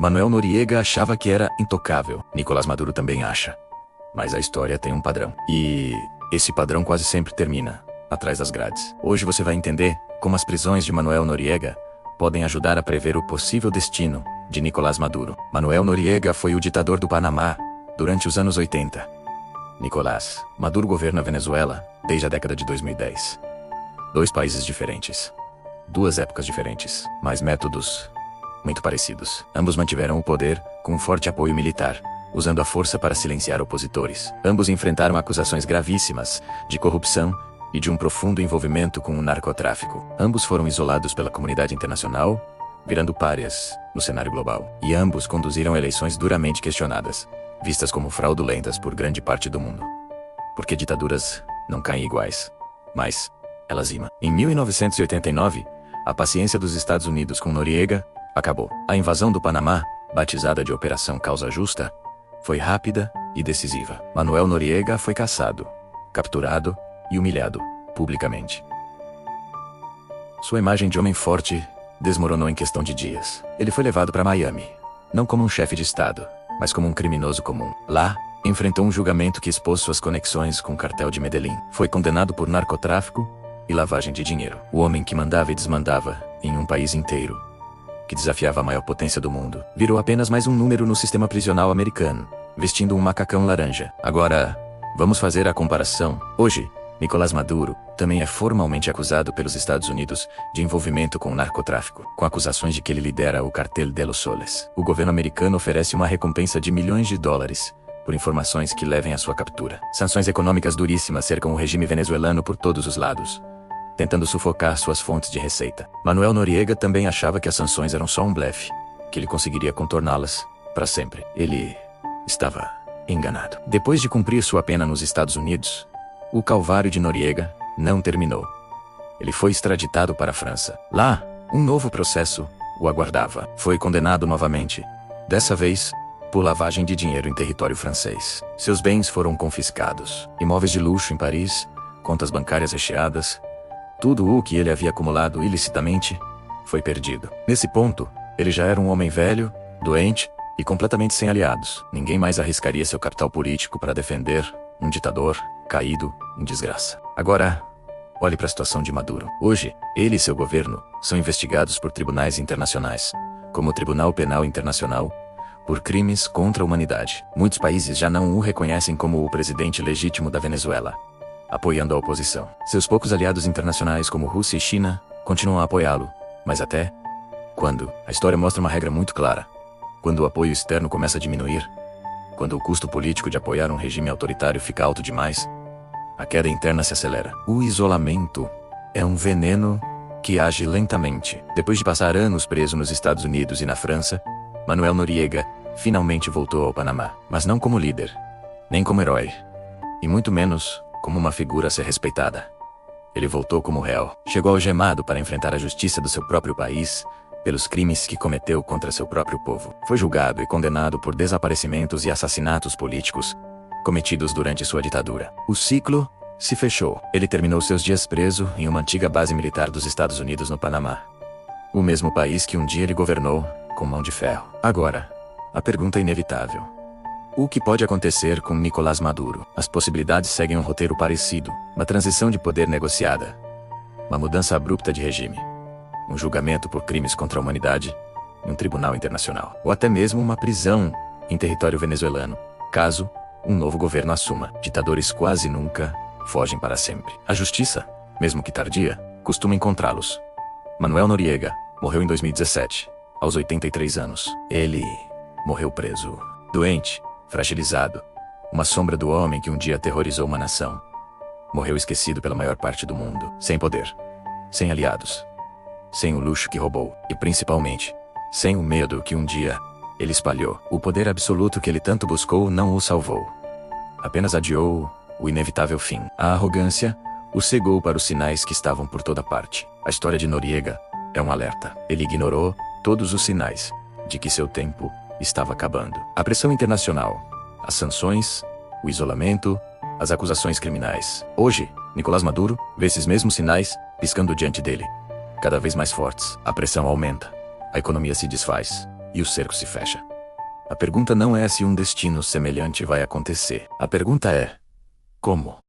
Manuel Noriega achava que era intocável. Nicolás Maduro também acha. Mas a história tem um padrão. E esse padrão quase sempre termina atrás das grades. Hoje você vai entender como as prisões de Manuel Noriega podem ajudar a prever o possível destino de Nicolás Maduro. Manuel Noriega foi o ditador do Panamá durante os anos 80. Nicolás Maduro governa a Venezuela desde a década de 2010. Dois países diferentes. Duas épocas diferentes, mas métodos muito parecidos. Ambos mantiveram o poder com um forte apoio militar, usando a força para silenciar opositores. Ambos enfrentaram acusações gravíssimas de corrupção e de um profundo envolvimento com o narcotráfico. Ambos foram isolados pela comunidade internacional, virando párias no cenário global. E ambos conduziram eleições duramente questionadas, vistas como fraudulentas por grande parte do mundo. Porque ditaduras não caem iguais, mas elas imam. Em 1989, a paciência dos Estados Unidos com Noriega acabou. A invasão do Panamá, batizada de Operação Causa Justa, foi rápida e decisiva. Manuel Noriega foi caçado, capturado e humilhado publicamente. Sua imagem de homem forte desmoronou em questão de dias. Ele foi levado para Miami, não como um chefe de Estado, mas como um criminoso comum. Lá, enfrentou um julgamento que expôs suas conexões com o cartel de Medellín. Foi condenado por narcotráfico e lavagem de dinheiro. O homem que mandava e desmandava em um país inteiro, que desafiava a maior potência do mundo, virou apenas mais um número no sistema prisional americano, vestindo um macacão laranja. Agora, vamos fazer a comparação. Hoje, Nicolás Maduro também é formalmente acusado pelos Estados Unidos de envolvimento com o narcotráfico, com acusações de que ele lidera o Cartel de los Soles. O governo americano oferece uma recompensa de milhões de dólares por informações que levem à sua captura. Sanções econômicas duríssimas cercam o regime venezuelano por todos os lados, tentando sufocar suas fontes de receita. Manuel Noriega também achava que as sanções eram só um blefe, que ele conseguiria contorná-las para sempre. Ele estava enganado. Depois de cumprir sua pena nos Estados Unidos, o calvário de Noriega não terminou. Ele foi extraditado para a França. Lá, um novo processo o aguardava. Foi condenado novamente, dessa vez por lavagem de dinheiro em território francês. Seus bens foram confiscados. Imóveis de luxo em Paris, contas bancárias recheadas, tudo o que ele havia acumulado ilicitamente foi perdido. Nesse ponto, ele já era um homem velho, doente e completamente sem aliados. Ninguém mais arriscaria seu capital político para defender um ditador caído em desgraça. Agora, olhe para a situação de Maduro. Hoje, ele e seu governo são investigados por tribunais internacionais, como o Tribunal Penal Internacional, por crimes contra a humanidade. Muitos países já não o reconhecem como o presidente legítimo da Venezuela, apoiando a oposição. Seus poucos aliados internacionais, como Rússia e China, continuam a apoiá-lo, mas até quando? A história mostra uma regra muito clara. Quando o apoio externo começa a diminuir, quando o custo político de apoiar um regime autoritário fica alto demais, a queda interna se acelera. O isolamento é um veneno que age lentamente. Depois de passar anos preso nos Estados Unidos e na França, Manuel Noriega finalmente voltou ao Panamá. Mas não como líder, nem como herói, e muito menos como uma figura a ser respeitada. Ele voltou como réu. Chegou algemado para enfrentar a justiça do seu próprio país pelos crimes que cometeu contra seu próprio povo. Foi julgado e condenado por desaparecimentos e assassinatos políticos cometidos durante sua ditadura. O ciclo se fechou. Ele terminou seus dias preso em uma antiga base militar dos Estados Unidos no Panamá, o mesmo país que um dia ele governou com mão de ferro. Agora, a pergunta é inevitável: o que pode acontecer com Nicolás Maduro? As possibilidades seguem um roteiro parecido: uma transição de poder negociada, uma mudança abrupta de regime, um julgamento por crimes contra a humanidade em um tribunal internacional, ou até mesmo uma prisão em território venezuelano, caso um novo governo assuma. Ditadores quase nunca fogem para sempre. A justiça, mesmo que tardia, costuma encontrá-los. Manuel Noriega morreu em 2017, aos 83 anos. Ele morreu preso, doente, fragilizado, uma sombra do homem que um dia aterrorizou uma nação. Morreu esquecido pela maior parte do mundo, sem poder, sem aliados, sem o luxo que roubou e, principalmente, sem o medo que um dia ele espalhou. O poder absoluto que ele tanto buscou não o salvou. Apenas adiou o inevitável fim. A arrogância o cegou para os sinais que estavam por toda parte. A história de Noriega é um alerta. Ele ignorou todos os sinais de que seu tempo estava acabando. A pressão internacional, as sanções, o isolamento, as acusações criminais. Hoje, Nicolás Maduro vê esses mesmos sinais piscando diante dele, cada vez mais fortes. A pressão aumenta, a economia se desfaz, e o cerco se fecha. A pergunta não é se um destino semelhante vai acontecer. A pergunta é: como?